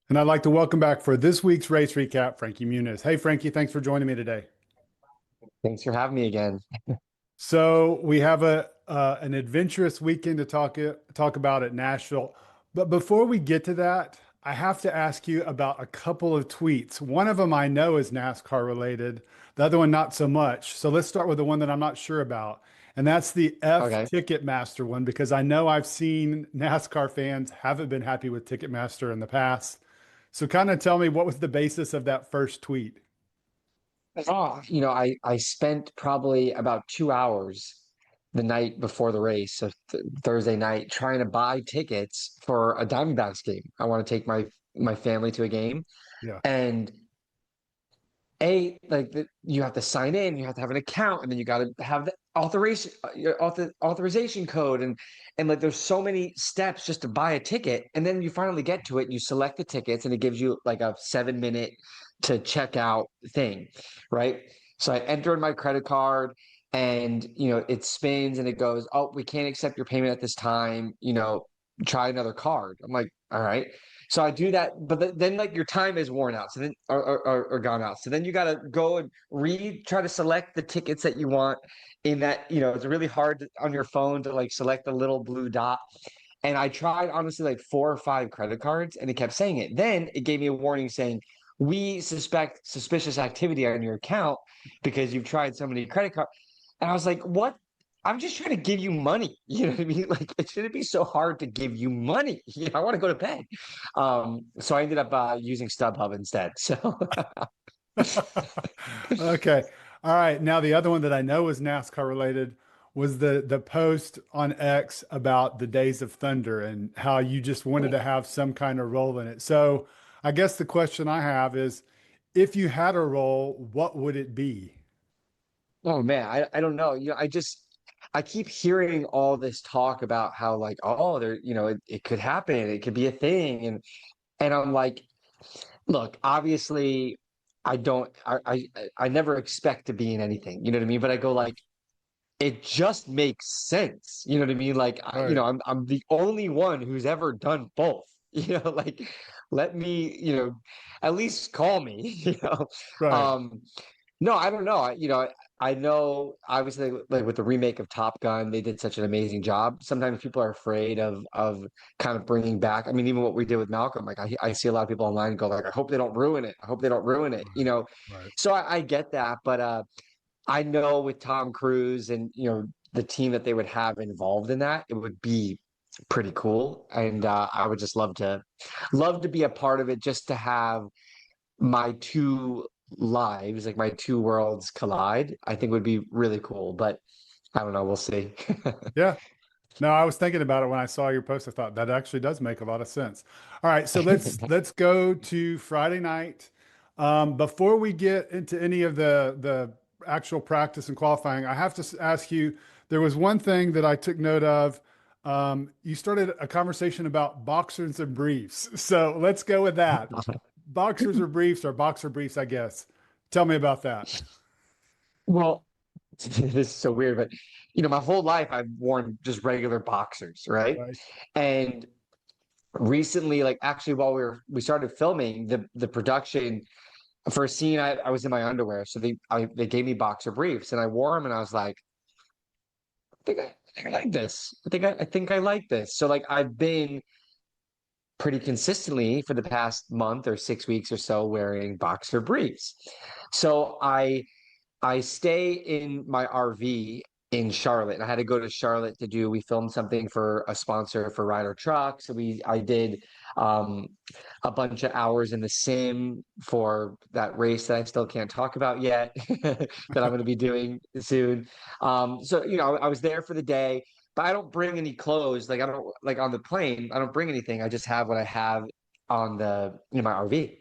And I'd like to welcome back for this week's race recap, Frankie Muniz. Hey, Frankie, thanks for joining me today. Thanks for having me again. So we have a an adventurous weekend to talk about at Nashville. But before we get to that, I have to ask you about a couple of tweets. One of them I know is NASCAR related, the other one not so much. So let's start with the one that I'm not sure about. And that's the F Okay. Ticketmaster one, because I know I've seen NASCAR fans haven't been happy with Ticketmaster in the past. So kind of tell me, what was the basis of that first tweet? I spent probably about 2 hours the night before the race, so th Thursday night, trying to buy tickets for a Diamondbacks game. I want to take my family to a game, Yeah. and you have to sign in, you have to have an account, and then you got to have the authorization code, and like there's so many steps just to buy a ticket, and then you finally get to it, and you select the tickets, and it gives you like a 7 minute to check out thing, right? So I enter in my credit card, and it spins, and it goes, "Oh, we can't accept your payment at this time. Try another card." I'm like, "All right." So I do that, but then like your time is worn out, so then or gone out. So then you got to go and try to select the tickets that you want in that, it's really hard on your phone to like select the little blue dot. And I tried honestly like 4 or 5 credit cards and it kept saying it. Then it gave me a warning saying, "We suspect suspicious activity on your account because you've tried so many credit cards." And I was like, "What? I'm just trying to give you money." You know what I mean? Like, it shouldn't be so hard to give you money. I want to go to bed. So I ended up using StubHub instead. So Okay. All right. Now the other one that I know is NASCAR related was the post on X about the Days of Thunder and how you just wanted to have some kind of role in it. So I guess the question I have is, if you had a role, what would it be? oh man, I don't know. I keep hearing all this talk about how like, oh, it could happen, it could be a thing. And I'm like, look, obviously I don't I never expect to be in anything, you know what I mean? But I go like, it just makes sense. You know what I mean? Like Right. I'm the only one who's ever done both. Like let me, at least call me, Right. Um no, I don't know. I know obviously like with the remake of Top Gun, they did such an amazing job. Sometimes people are afraid of kind of bringing back. I mean, even what we did with Malcolm, like I see a lot of people online go like, "I hope they don't ruin it. I hope they don't ruin it." Right. Right. So I get that, but I know with Tom Cruise and the team that they would have involved in that, it would be pretty cool, and I would just love to be a part of it, just to have my two lives, like my two worlds collide. I think would be really cool, but I don't know. We'll see. Yeah. No, I was thinking about it when I saw your post. I thought that actually does make a lot of sense. All right, so let's go to Friday night. Before we get into any of the actual practice and qualifying, I have to ask you, there was one thing that I took note of. You started a conversation about boxers and briefs. So let's go with that. Boxers or briefs, or boxer briefs, I guess. Tell me about that. Well, this is so weird, but my whole life I've worn just regular boxers, right? Right. And recently, like actually while we started filming the production for a scene, I was in my underwear, so they gave me boxer briefs, and I wore them, and I was like, I think I like this. I think I like this. So like I've been pretty consistently for the past month or 6 weeks or so wearing boxer briefs. So I stay in my RV in Charlotte. And I had to go to Charlotte we filmed something for a sponsor for Ryder Truck. So I did um, a bunch of hours in the sim for that race that I still can't talk about yet, that I'm going to be doing soon. So, I was there for the day, but I don't bring any clothes. Like I don't like on the plane, I don't bring anything. I just have what I have on my RV.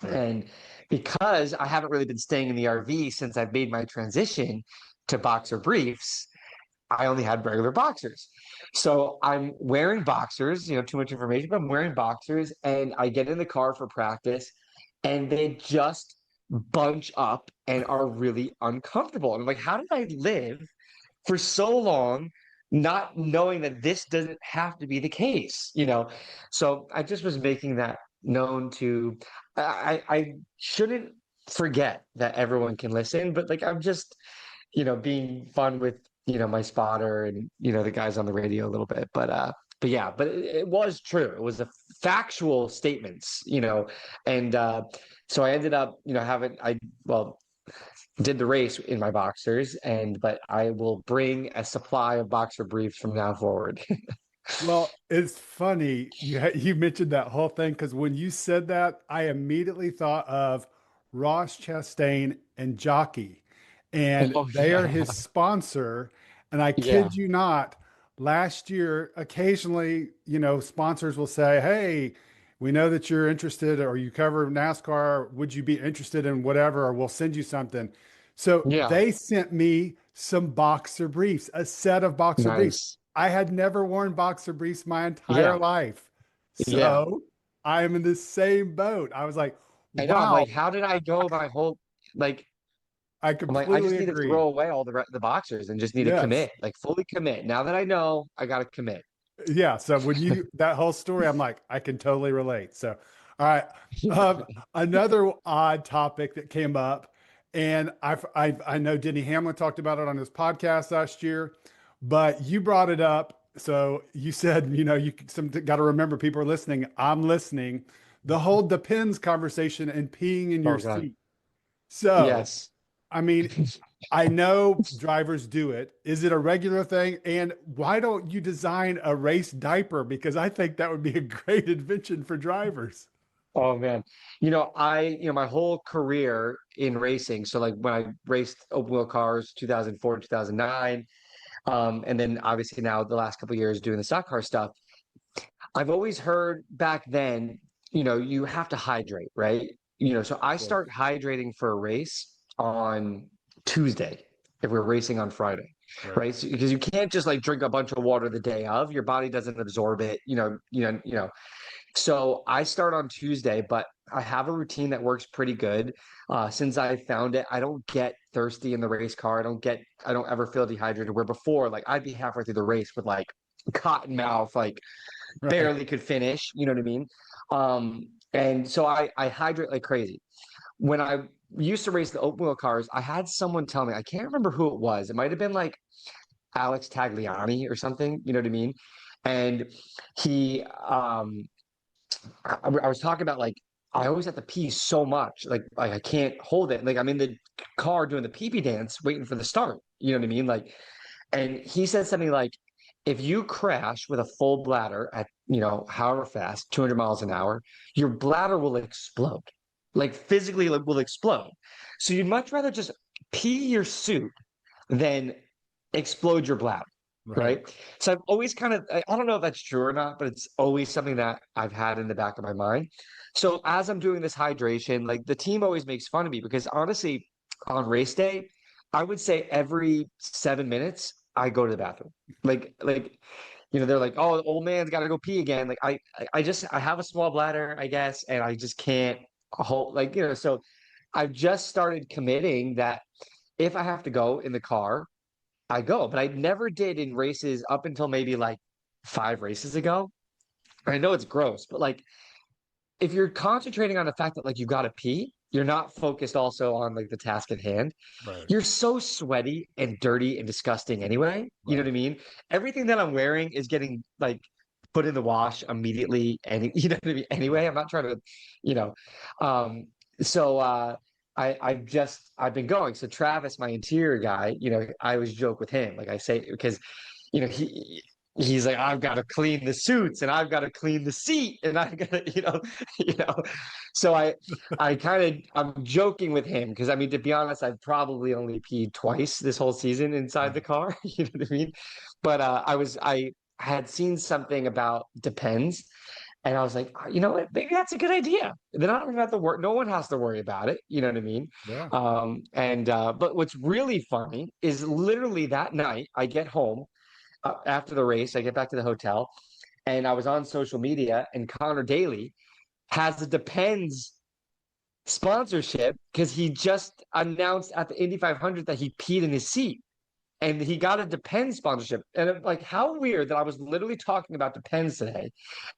And because I haven't really been staying in the RV since I've made my transition to boxer briefs, I only had regular boxers. So I'm wearing boxers, too much information, but I'm wearing boxers, and I get in the car for practice and they just bunch up and are really uncomfortable. And I'm like, how did I live for so long not knowing that this doesn't have to be the case? So I just was making known to, I shouldn't forget that everyone can listen, but like I'm just, being fun with, my spotter and, the guys on the radio a little bit. But yeah, but it was true. It was a factual statements, and so I ended up, well, did the race in my boxers, but I will bring a supply of boxer briefs from now forward. Well, it's funny you mentioned that whole thing because when you said that, I immediately thought of Ross Chastain and Jockey, and Oh they are yeah. his sponsor. And I Yeah. kid you not, last year, occasionally, sponsors will say, "Hey, we know that you're interested or you cover NASCAR. Would you be interested in whatever? Or we'll send you something." So Yeah. they sent me some boxer briefs, a set of boxer briefs. Nice. I had never worn boxer briefs my entire Yeah. life. Yeah. So I am in the same boat. I was like, I know. I'm wow, like, how did I go my whole like I I'm like, I completely just need to agree. throw away all the boxers and just need to Yes. commit, like fully commit. Now that I know, I gotta commit. Yeah. So when that whole story, I'm like, I can totally relate. So, all right. Another odd topic that came up, and I know Denny Hamlin talked about it on his podcast last year, but you brought it up. So you said, you got to remember people are listening. I'm listening. The whole depends conversation and peeing in your Oh God. seat. So, Yes. I mean, I know drivers do it. Is it a regular thing? And why don't you design a race diaper? Because I think that would be a great invention for drivers. Oh man. My whole career in racing, so like when I raced open wheel cars 2004, 2009, and then obviously now the last couple of years doing the stock car stuff, I've always heard back then, you have to hydrate, right? So I Yes. start hydrating for a race on Tuesday if we're racing on Friday, Right. right? So, because you can't just like drink a bunch of water the day of, your body doesn't absorb it, So I start on Tuesday, but I have a routine that works pretty good. Since I found it, I don't get thirsty in the race car. I don't ever feel dehydrated. Where before, like I'd be halfway through the race with like cotton mouth, like Right. barely could finish, you know what I mean? And so I hydrate like crazy. When I used to race the open wheel cars, I had someone tell me, I can't remember who it was. It might have been like Alex Tagliani or something, you know what I mean? And he, I was talking about like, I always have to pee so much, like I can't hold it. Like I'm in the car doing the pee pee dance, waiting for the start. You know what I mean? Like, and he said something like, if you crash with a full bladder at, however fast, 200 miles an hour, your bladder will explode, like physically like, will explode. So you'd much rather just pee your suit than explode your bladder. Right. Right. So I've always I don't know if that's true or not, but it's always something that I've had in the back of my mind. So as I'm doing this hydration, like the team always makes fun of me because honestly, on race day, I would say every 7 minutes I go to the bathroom. Like, they're like, oh, the old man's got to go pee again. Like I have a small bladder, I guess, and I just can't hold so I've just started committing that if I have to go in the car, I go, but I never did in races up until maybe like 5 races ago. I know it's gross, but like if you're concentrating on the fact that like you got to pee, you're not focused also on like the task at hand. Right. You're so sweaty and dirty and disgusting anyway. You know what Right. I mean? Everything that I'm wearing is getting like put in the wash immediately. And you know what I mean? Anyway, I'm not trying to, you know, um, so I've been going. So Travis, my interior guy, I always joke with him, like I say, because he's like, I've got to clean the suits and I've got to clean the seat and I've got to, you know. So I'm joking with him because I mean, to be honest, I've probably only peed twice this whole season inside the Right. car. You know what I mean? But I had seen something about depends. And I was like, you know what? Maybe that's a good idea. Then I don't even have to worry. No one has to worry about it. You know what I mean? Yeah. But what's really funny is literally that night I get home after the race, I get back to the hotel, and I was on social media, and Connor Daly has the Depends sponsorship because he just announced at the Indy 500 that he peed in his seat. and he got a Depends sponsorship. And like, how weird that I was literally talking about Depends today,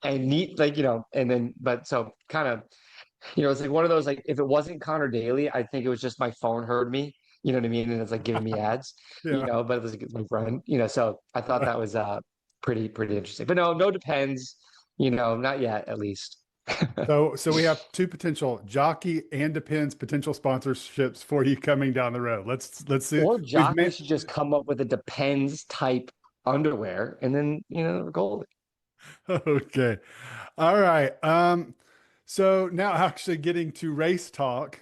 and neat, like, and then, but so kind of, it's like one of those, like, if it wasn't Connor Daly, I think it was just my phone heard me, you know what I mean? And it's like giving me ads, Yeah. but it was like, it's my friend, so I thought Right. that was pretty interesting. But no Depends, not yet, at least. So we have two potential jockey and Depends potential sponsorships for you coming down the road. Let's see. Or We've Jockey made should just come up with a Depends type underwear, and then we're golden. okay. All right. So now actually getting to race talk.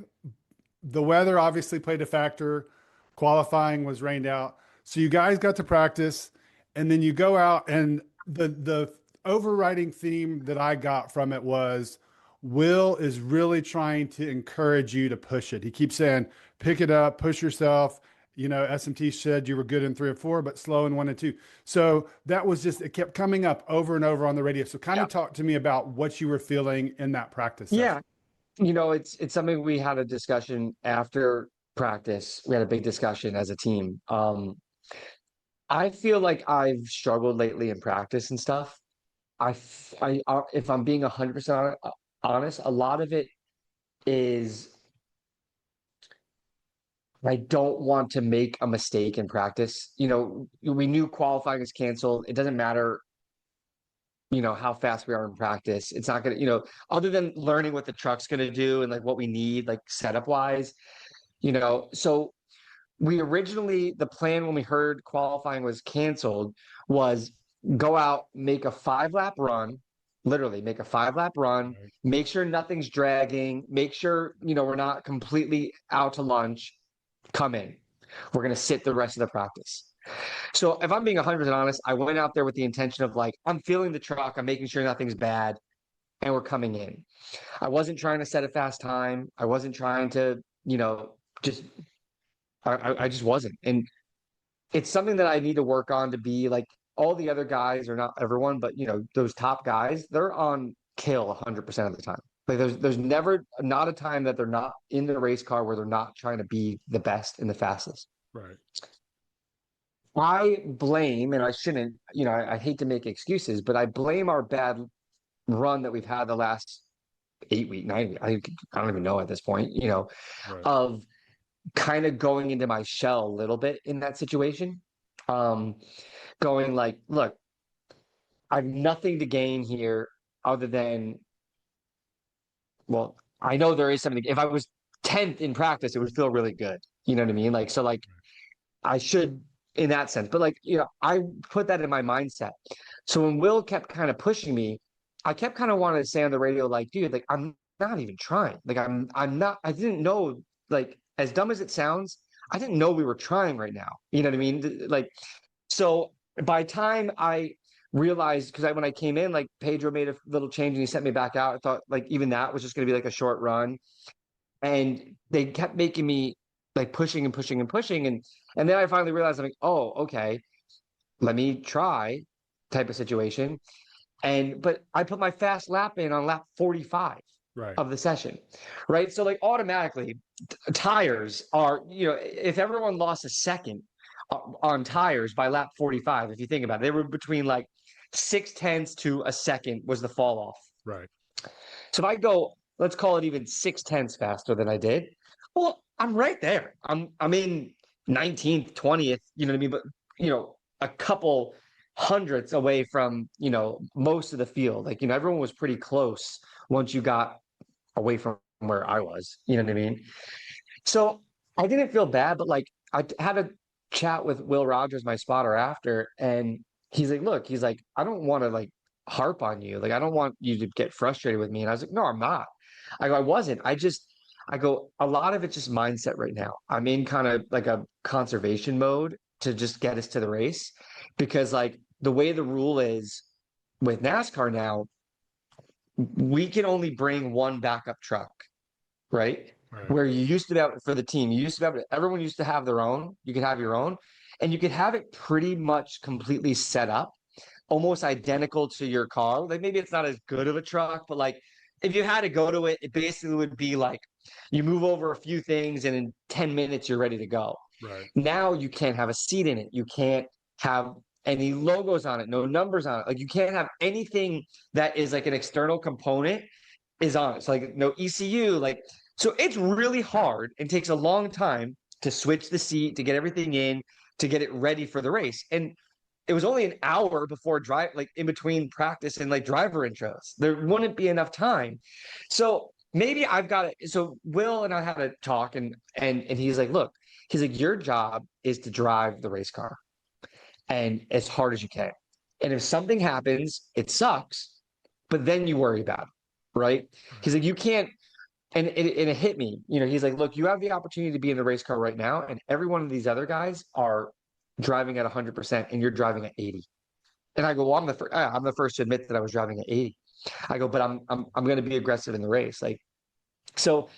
The weather obviously played a factor. Qualifying was rained out. So you guys got to practice and then you go out and the overriding theme that I got from it was Will is really trying to encourage you to push it. He keeps saying, pick it up, push yourself. SMT said you were good in 3 or 4, but slow in 1 and 2. So that was just, it kept coming up over and over on the radio. So kind Yeah. of talk to me about what you were feeling in that practice session. Yeah. It's something we had a discussion after practice. We had a big discussion as a team. I feel like I've struggled lately in practice and stuff. If I'm being 100% honest, a lot of it is I don't want to make a mistake in practice. We knew qualifying is canceled. It doesn't matter, how fast we are in practice. It's not going to, other than learning what the truck's going to do and like what we need, like setup wise, so we originally, the plan when we heard qualifying was canceled was go out, make a 5-lap run, literally make a 5-lap run, Right. make sure nothing's dragging, make sure, we're not completely out to lunch, come in. We're going to sit the rest of the practice. So if I'm being 100% honest, I went out there with the intention of like, I'm feeling the truck, I'm making sure nothing's bad, and we're coming in. I wasn't trying to set a fast time. I wasn't trying to, just I just wasn't. And it's something that I need to work on to be like all the other guys, or not everyone, but those top guys, they're on kill 100% of the time. Like there's never not a time that they're not in the race car where they're not trying to be the best and the fastest. Right. I blame, and I shouldn't, I hate to make excuses, but I blame our bad run that we've had the last 8 week, 9 week. I don't even know at this point, Right. of kind of going into my shell a little bit in that situation. Going like, look, I have nothing to gain here other than, well, I know there is something. If I was 10th in practice, it would feel really good. You know what I mean? Like, so like I should in that sense, but like, I put that in my mindset. So when Will kept kind of pushing me, I kept kind of wanting to say on the radio, like, dude, like I'm not even trying. Like I'm not, I didn't know, like, as dumb as it sounds, I didn't know we were trying right now. You know what I mean? Like, so by time I realized, because when I came in, like Pedro made a little change and he sent me back out. I thought like even that was just going to be like a short run, and they kept making me like pushing and pushing and pushing, and then I finally realized I'm like, oh, okay, let me try, type of situation. But I put my fast lap in on lap 45 Right. of the session, right? So like automatically tires are, if everyone lost a second on tires by lap 45, if you think about it, they were between like 6/10 to a second was the fall off. Right. So if I go, let's call it even 6/10 faster than I did, well, I'm right there. I'm in 19th, 20th, you know what I mean? But a couple hundredths away from, most of the field. Like, everyone was pretty close once you got away from where I was, you know what I mean? So I didn't feel bad, but like I had a chat with Will Rogers, my spotter, after, and he's like, look, he's like, I don't want to like harp on you. Like, I don't want you to get frustrated with me. And I was like, no, I'm not. I wasn't. I go, a lot of it's just mindset right now. I'm in kind of like a conservation mode to just get us to the race, because like the way the rule is with NASCAR now, we can only bring one backup truck, right? Right. Where you used to be able, for the team, you used to be able to, everyone used to have their own. You could have your own, and you could have it pretty much completely set up, almost identical to your car. Like maybe it's not as good of a truck, but like if you had to go to it, it basically would be like you move over a few things and in 10 minutes you're ready to go. Right. Now you can't have a seat in it. You can't have any logos on it, no numbers on it. Like you can't have anything that is like an external component is on it. So like no ECU, like so it's really hard and takes a long time to switch the seat, to get everything in, to get it ready for the race. And it was only an hour before drive, like in between practice and like driver intros. There wouldn't be enough time. So maybe I've got it. So Will and I had a talk and he's like, look, he's like, your job is to drive the race car and as hard as you can. And if something happens, it sucks, but then you worry about it, right? Right. He's like, you can't, and it hit me. You know, he's like, look, you have the opportunity to be in the race car right now, and every one of these other guys are driving at 100%, and you're driving at 80. And I go, well, I'm the first to admit that I was driving at 80. I go, but I'm going to be aggressive in the race, like so.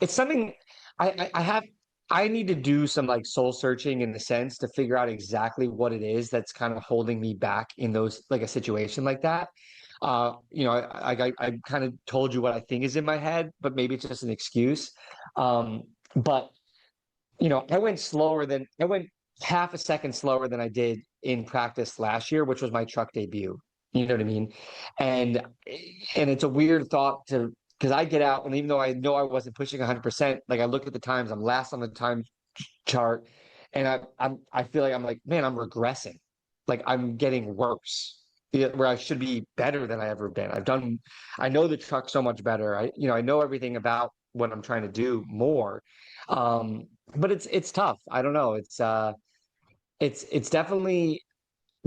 It's something I have. I need to do some like soul searching in the sense to figure out exactly what it is that's kind of holding me back in those like a situation like that. You know, I kind of told you what I think is in my head, but maybe it's just an excuse. But you know, I went half a second slower than I did in practice last year, which was my truck debut. You know what I mean? And and it's a weird thought to because I get out and even though I know I wasn't pushing 100%, like I look at the times, I'm last on the time chart, and I feel like I'm like, man, I'm regressing, like I'm getting worse. Where I should be better than I ever been. I know the truck so much better. I know everything about what I'm trying to do more. But it's tough. I don't know. It's definitely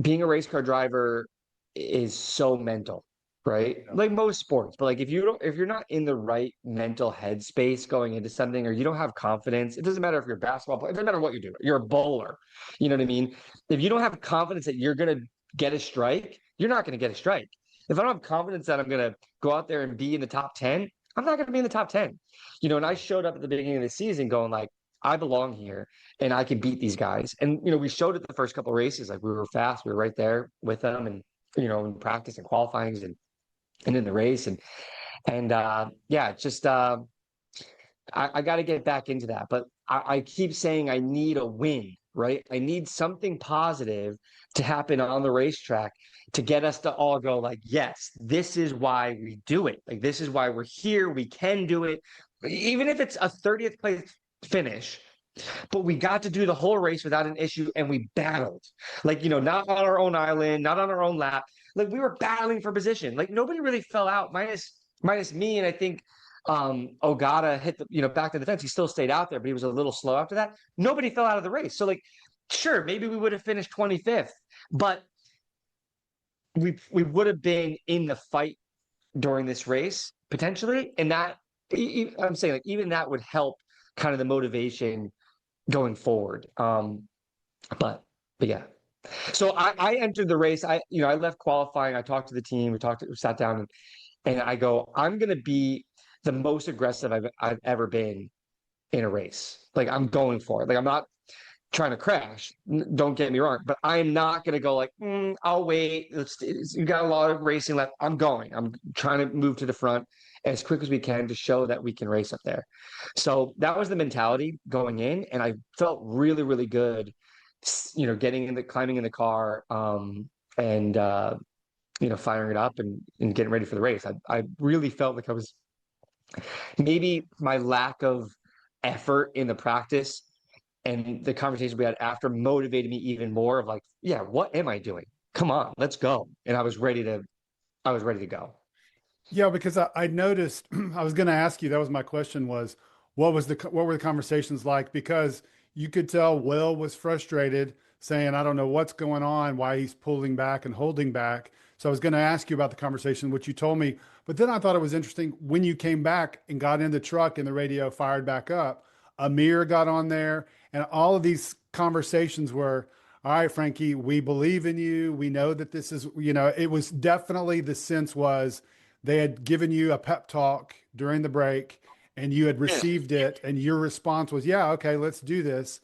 being a race car driver is so mental, right? Yeah. Like most sports, but like if you're not in the right mental headspace going into something, or you don't have confidence, it doesn't matter if you're a basketball player, it doesn't matter what you do. You're a bowler, you know what I mean? If you don't have confidence that you're gonna get a strike, you're not gonna get a strike. If I don't have confidence that I'm gonna go out there and be in the top 10, I'm not gonna be in the top 10. You know, and I showed up at the beginning of the season going like, I belong here and I can beat these guys. And you know, we showed it the first couple of races, like we were fast, we were right there with them, and you know, in practice and qualifying and in the race, and yeah, it's just I got to get back into that. But I keep saying I need a win, right? I need something positive to happen on the racetrack to get us to all go like, yes, this is why we do it. Like this is why we're here. We can do it, even if it's a 30th place finish. But we got to do the whole race without an issue, and we battled. Like, you know, not on our own island, not on our own lap. Like we were battling for position. Like nobody really fell out, minus me, and I think Ogata hit the, you know, back to the fence. He still stayed out there, but he was a little slow after that. Nobody fell out of the race. So like, sure, maybe we would have finished 25th, but we would have been in the fight during this race potentially, and that I'm saying like even that would help kind of the motivation going forward. But yeah. So I entered the race. I left qualifying. I talked to the team. We sat down, and I go, I'm gonna be the most aggressive I've ever been in a race. Like I'm going for it. Like I'm not trying to crash. Don't get me wrong, but I'm not gonna go like, I'll wait. You got a lot of racing left. I'm going. I'm trying to move to the front as quick as we can to show that we can race up there. So that was the mentality going in, and I felt really, really good. You know, climbing in the car, and you know, firing it up and getting ready for the race. I really felt like I was maybe my lack of effort in the practice and the conversation we had after motivated me even more of like, yeah, what am I doing? Come on, let's go. And I was ready to go. Yeah, because I noticed I was going to ask you, that was my question was, what were the conversations like? Because you could tell Will was frustrated, saying, I don't know what's going on, why he's pulling back and holding back. So I was going to ask you about the conversation, which you told me. But then I thought it was interesting when you came back and got in the truck and the radio fired back up, Amir got on there, and all of these conversations were, all right, Frankie, we believe in you. We know that this is, it was definitely the sense was they had given you a pep talk during the break and you had Yeah. received it and your response was, yeah, okay, let's do this.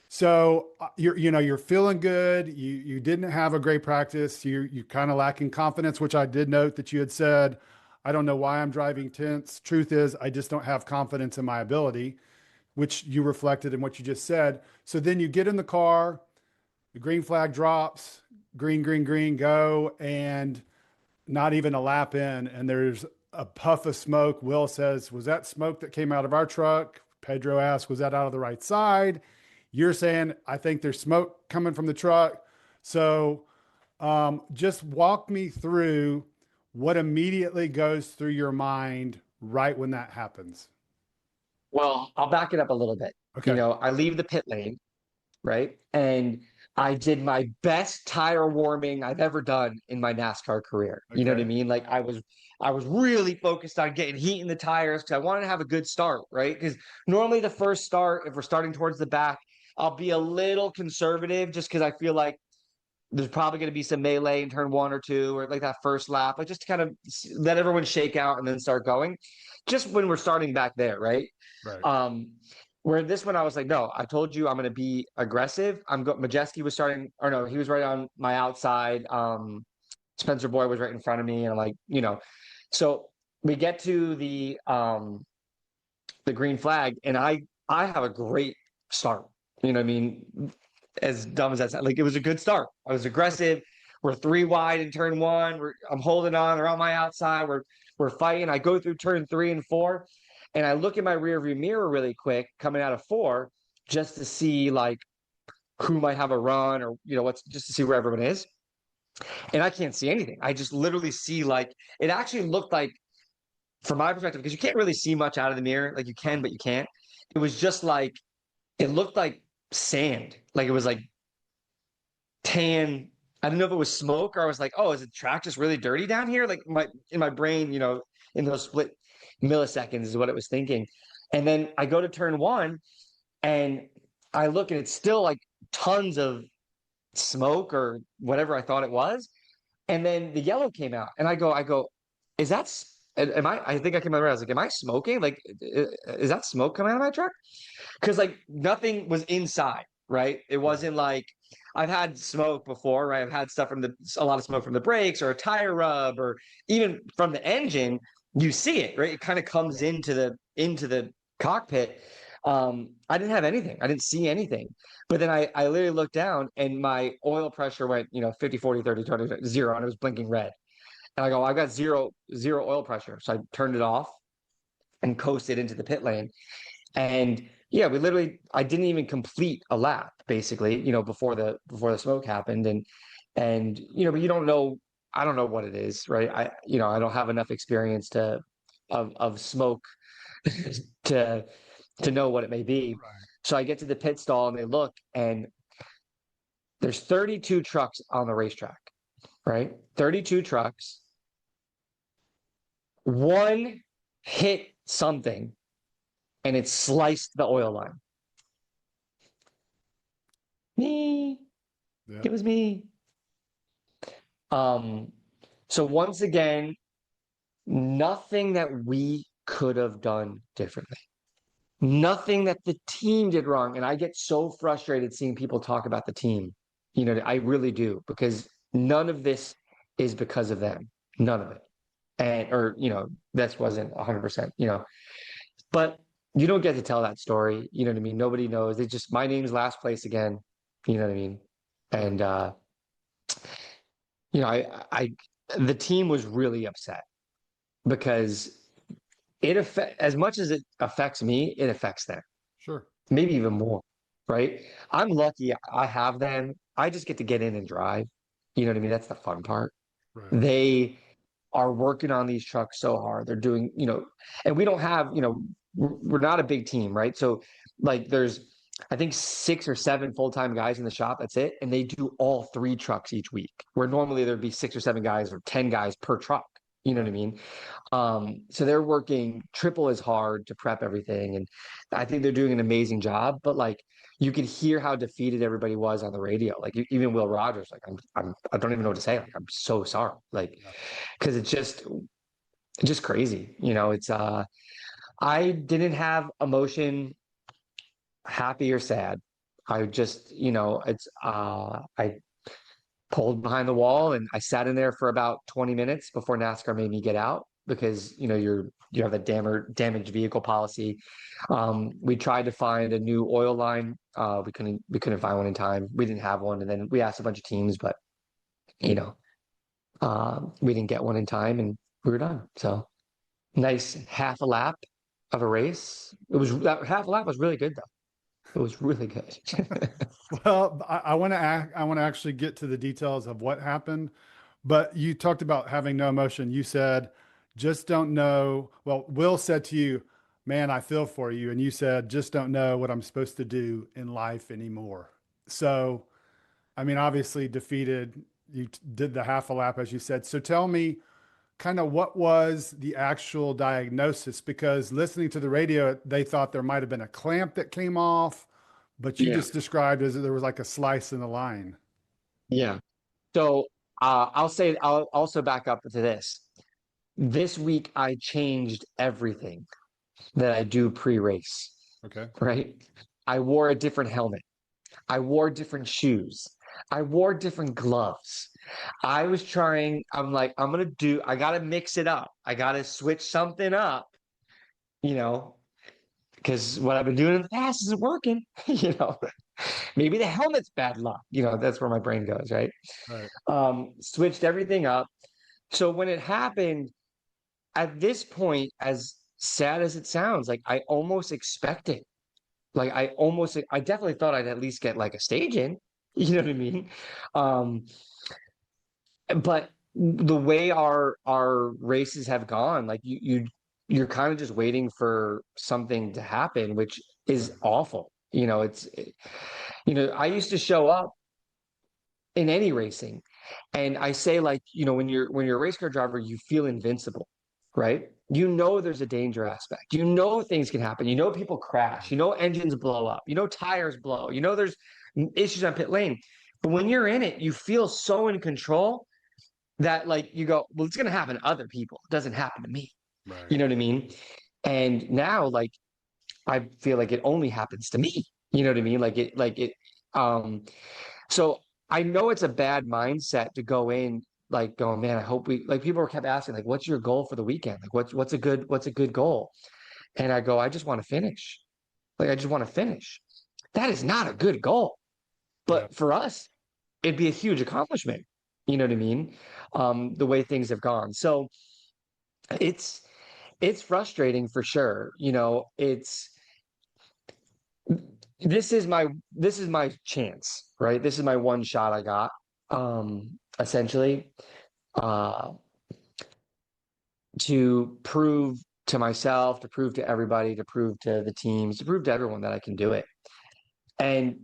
So you're feeling good. You didn't have a great practice. You kind of lacking confidence, which I did note that you had said, I don't know why I'm driving tense. Truth is, I just don't have confidence in my ability which you reflected in what you just said. So then you get in the car, the green flag drops, green, green, green, go, and not even a lap in, and there's a puff of smoke. Will says, "Was that smoke that came out of our truck?" Pedro asks, "Was that out of the right side?" You're saying, "I think there's smoke coming from the truck." So just walk me through what immediately goes through your mind right when that happens. Well, I'll back it up a little bit. Okay. I leave the pit lane, right? And I did my best tire warming I've ever done in my NASCAR career. You know what I Okay. mean? Like I was really focused on getting heat in the tires because I wanted to have a good start, right? Because normally the first start, if we're starting towards the back, I'll be a little conservative just because I feel like there's probably going to be some melee in turn one or two, or like that first lap, like just to kind of let everyone shake out and then start going. Just when we're starting back there, right? Right. Um, where this one I was like, no, I told you I'm going to be aggressive. Majeski was starting, or no, he was right on my outside. Spencer Boy was right in front of me, and I'm like, so we get to the green flag, and I have a great start. You know what I mean? As dumb as that sounds, like it was a good start. I was aggressive. We're three wide in turn one. I'm holding on. They're on my outside. We're fighting. I go through turn 3 and 4, and I look in my rearview mirror really quick coming out of 4 just to see like who might have a run or what's just to see where everyone is. And I can't see anything. I just literally see like it actually looked like from my perspective because you can't really see much out of the mirror. Like you can, but you can't. It was just like it looked like sand. Like it was like tan. I don't know if it was smoke or I was like, oh, is the track just really dirty down here? Like in my brain, in those split milliseconds is what it was thinking. And then I go to turn 1 and I look and it's still like tons of smoke or whatever I thought it was. And then the yellow came out and I go, is that, I think I came out, I was like, am I smoking? Like, is that smoke coming out of my truck? Because like nothing was inside, right? It Right. wasn't like I've had smoke before, right? I've had stuff from a lot of smoke from the brakes or a tire rub or even from the engine. You see it, right? It kind of comes into the cockpit. I didn't have anything. I didn't see anything. But then I literally looked down and my oil pressure went, 50, 40, 30, 20, 0, and it was blinking red. And I go, I got zero oil pressure. So I turned it off and coasted into the pit lane. And yeah, I didn't even complete a lap basically, before the smoke happened. And but you don't know, I don't know what it is, right? I don't have enough experience of smoke to know what it may be. Right. So I get to the pit stall and they look and there's 32 trucks on the racetrack, right? 32 trucks. One hit something and it sliced the oil line. Me. Yeah. It was me. Um, so once again, nothing that we could have done differently. Nothing that the team did wrong. And I get so frustrated seeing people talk about the team. I really do, because none of this is because of them. None of it. And or, this wasn't 100%, but you don't get to tell that story. You know what I mean? Nobody knows. It's just my name's last place again. You know what I mean? Right. And I the team was really upset because as much as it affects me, it affects them, Sure. maybe even more, right? I'm lucky I have them. I just get to get in and drive. You know what I mean? That's the fun part. Right. They are working on these trucks so hard. They're doing, and we don't have, we're not a big team, right? So like there's I think 6 or 7 full-time guys in the shop. That's it. And they do all 3 trucks each week, where normally there'd be 6 or 7 guys or 10 guys per truck. You know what I Right. mean? So they're working triple as hard to prep everything. And I think they're doing an amazing job. But like you could hear how defeated everybody was on the radio. Like even Will Rogers, like I don't even know what to say. Like, I'm so sorry. Like, Yeah. because it's just crazy. It's I didn't have emotion, happy or sad. I just, I pulled behind the wall and I sat in there for about 20 minutes before NASCAR made me get out. because you have a damaged vehicle policy. We tried to find a new oil line. We couldn't find one in time. We didn't have one, and then we asked a bunch of teams, but you know, we didn't get one in time, and we were done. So nice half a lap of a race. That half a lap was really good though. It was really good. Well, I want to I want to actually get to the details of what happened, but you talked about having no emotion. You said, just don't know. Well, Will said to you, man, I feel for you. And you said, just don't know what I'm supposed to do in life anymore. So, I mean, obviously defeated, you did the half a lap, as you said. So tell me kind of what was the actual diagnosis? Because listening to the radio, they thought there might have been a clamp that came off, but you Yeah. just described as there was like a slice in the line. Yeah. So I'll also back up to this. This week I changed everything that I do pre-race, Okay. right? I wore a different helmet. I wore different shoes. I wore different gloves. I'm like, I gotta mix it up. I gotta switch something up, you know, because what I've been doing in the past isn't working, you know. Maybe the helmet's bad luck. That's where my brain goes, right? Right. Switched everything up. So when it happened, at this point, as sad as it sounds, like I almost expected, like I definitely thought I'd at least get like a stage in. You know what I mean? Um, but the way our races have gone, like you're kind of just waiting for something to happen, which is Right. awful. I used to show up in any racing. And I say, like, when you're a race car driver, you feel invincible, right? There's a danger aspect. Things can happen. People crash. Engines blow up. Tires blow. There's issues on pit lane. But when you're in it, you feel so in control that, like, you go, well, it's going to happen to other people. It doesn't happen to me. Right. You know what I mean? And now, like, I feel like it only happens to me. You know what I mean? Um, so I know it's a bad mindset to go in like going, man, I hope we like people kept asking, like, what's your goal for the weekend? Like what's a good goal? And I go, I just want to finish. Like I just want to finish. That is not a good goal. Yeah. But for us, it'd be a huge accomplishment. You know what I mean? The way things have gone. So it's it's frustrating for sure. It's this is my chance, right? This is my one shot I got, essentially, uh, to prove to myself, to prove to everybody, to prove to the teams, to prove to everyone that I can do it. And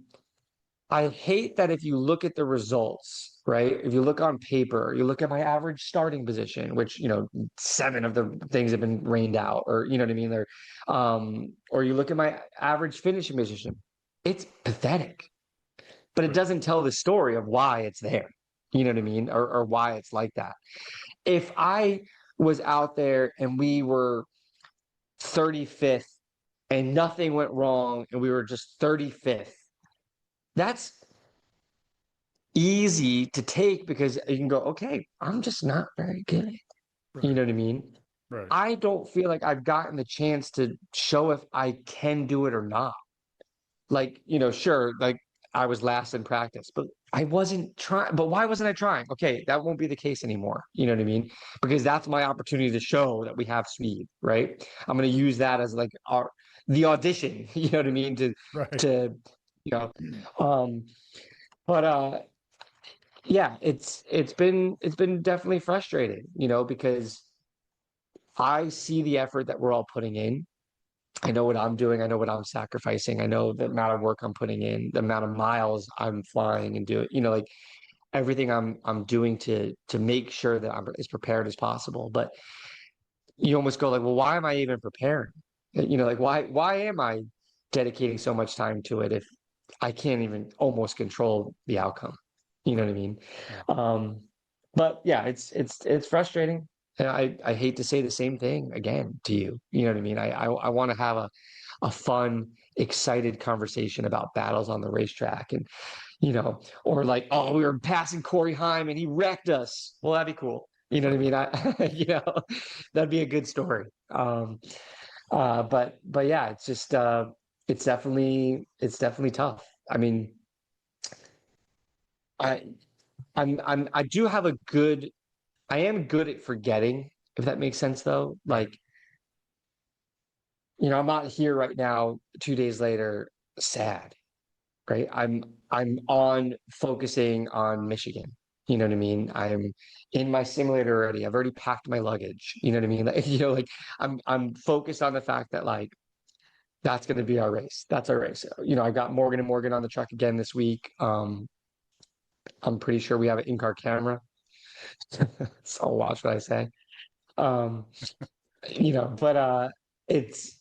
I hate that if you look at the results, right? If you look on paper, you look at my average starting position, which, 7 of the things have been rained out, or you know what I mean? Or you look at my average finishing position, it's pathetic, but it Right. doesn't tell the story of why it's there. You know what I mean? Or why it's like that. If I was out there and we were 35th and nothing went wrong and we were just 35th, that's easy to take because you can go, okay, I'm just not very good. You Right. know what I mean? Right. I don't feel like I've gotten the chance to show if I can do it or not. Like, sure, like I was last in practice, but I wasn't trying. But why wasn't I trying? Okay, that won't be the case anymore. You know what I mean? Because that's my opportunity to show that we have speed, right? I'm going to use that as like the audition. You know what I mean? To Right. to you know, um, but yeah, it's been definitely frustrating, because I see the effort that we're all putting in. I know what I'm doing. I know what I'm sacrificing. I know the amount of work I'm putting in, the amount of miles I'm flying and doing, like everything I'm doing to make sure that I'm as prepared as possible. But you almost go like, well, why am I even preparing? Like why am I dedicating so much time to it if I can't even almost control the outcome? You know what I Right. mean? Yeah. Um, but yeah, it's frustrating. And I hate to say the same thing again to you. You know what I mean? I want to have a fun, excited conversation about battles on the racetrack or like, oh, we were passing Corey Heim and he wrecked us. Well, that'd be cool. You know what I mean? That'd be a good story. But yeah, it's just it's definitely tough. I mean, I I do have I am good at forgetting, if that makes sense though. Right. Like, I'm not here right now, 2 days later, sad, right? I'm on focusing on Michigan. You know what I mean? I'm in my simulator already. I've already packed my luggage. You know what I mean? Like, like I'm focused on the fact that like that's going to be our race. That's our race. I got Morgan and Morgan on the truck again this week. I'm pretty sure we have an in-car camera. So I'll watch what I say. Um, but it's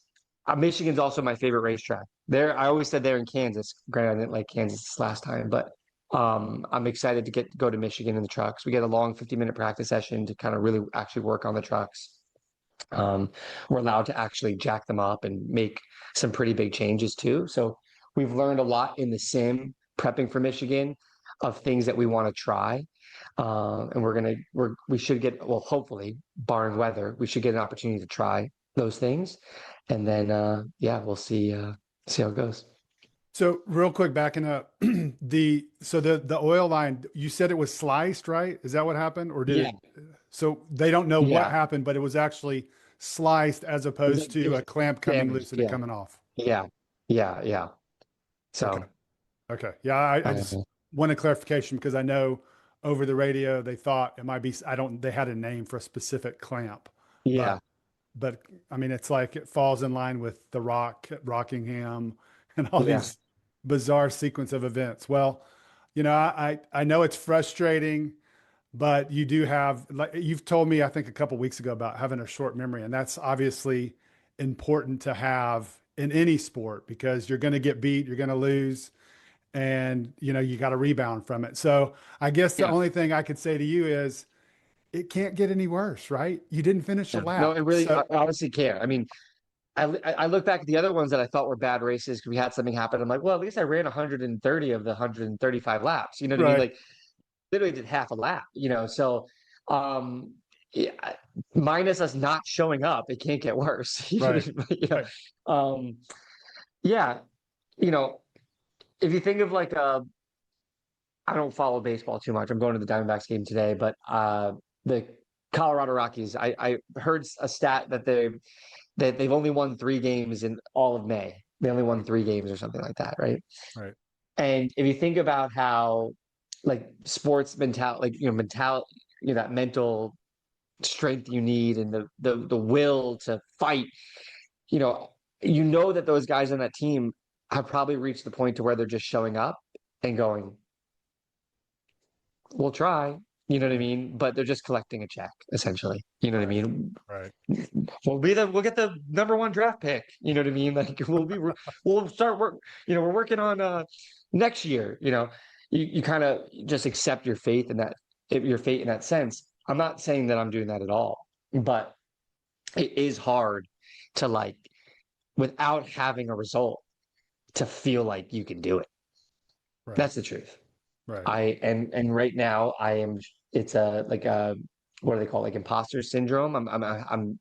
Michigan's also my favorite racetrack. There, I always said they're in Kansas. Granted, I didn't like Kansas this last time, but I'm excited to go to Michigan in the trucks. We get a long 50-minute practice session to kind of really actually work on the trucks. Um, we're allowed to actually jack them up and make some pretty big changes too. So we've learned a lot in the sim prepping for Michigan of things that we want to try. And we should get, well, hopefully, barring weather, we should get an opportunity to try those things. And then, yeah, we'll see how it goes. So real quick, backing up, the oil line, you said it was sliced, right? Is that what happened? Or did Yeah, it, so they don't know what yeah. happened, but it was actually sliced as opposed It to a was clamp coming loose damaged. and it Yeah, coming off. yeah, yeah, yeah. Okay. So, Okay. Yeah. I uh, just wanted clarification because I know over the radio, they thought it might be, they had a name for a specific clamp, yeah, but, but I mean, it's like it falls in line with the Rock at Rockingham and all yeah, these bizarre sequence of events. Well, I know it's frustrating, but you do have, like you've told me, I think a couple weeks ago about having a short memory, and that's obviously important to have in any sport because you're going to get beat, you're going to lose, and you got to rebound from it. So I guess the yeah. only thing I could say to you is it can't get any worse, right? You didn't finish a Yeah. No, lap. it really, So I honestly can't. I mean, I look back at the other ones that I thought were bad races because we had something happen. I'm like, well, at least I ran 130 of the 135 laps. You know what I mean? right, Like, literally did half a lap. So, um, yeah, minus us not showing up, it can't get worse. right, right, Yeah. You know, if you think of like I don't follow baseball too much. I'm going to the Diamondbacks game today, but the Colorado Rockies, I heard a stat that they've only won 3 games in all of May. They only won 3 games or something like that, right? right, And if you think about how like sports mental, like that mental strength you need and the will to fight, you know, that those guys on that team have probably reached the point to where they're just showing up and going, we'll try. You know what I yeah, mean? But they're just collecting a check, essentially. You know what I right, mean? right, We'll get the #1 draft pick. You know what I mean? Like we'll start work. We're working on next year. You kind of just accept your faith in that your fate in that sense. I'm not saying that I'm doing that at all, but it is hard to like without having a result to feel like you can do it. right, That's the truth. right. And right now I am. It's a like a what do they call it? Like imposter syndrome. I'm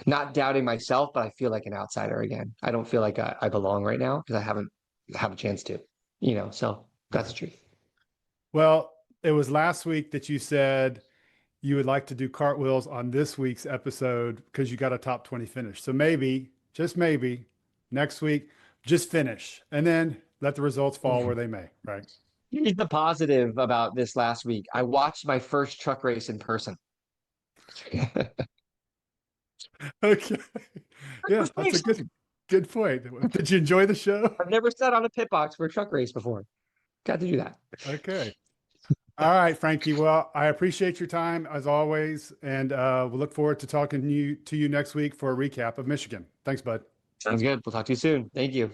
not doubting myself, but I feel like an outsider again. I don't feel like I belong right now because I haven't have a chance to. So that's Right. the truth. Well, it was last week that you said you would like to do cartwheels on this week's episode because you got a top 20 finish. So maybe, just maybe, next week, just finish and then let the results fall where they may, right? Here's the positive about this last week. I watched my first truck race in person. Okay. I Yeah, was pretty that's a good excited. good point. Did you enjoy the show? I've never sat on a pit box for a truck race before. Got to do that. Okay. All right, Frankie. Well, I appreciate your time as always, and we'll look forward to talking to you next week for a recap of Michigan. Thanks, bud. Sounds good. We'll talk to you soon. Thank you.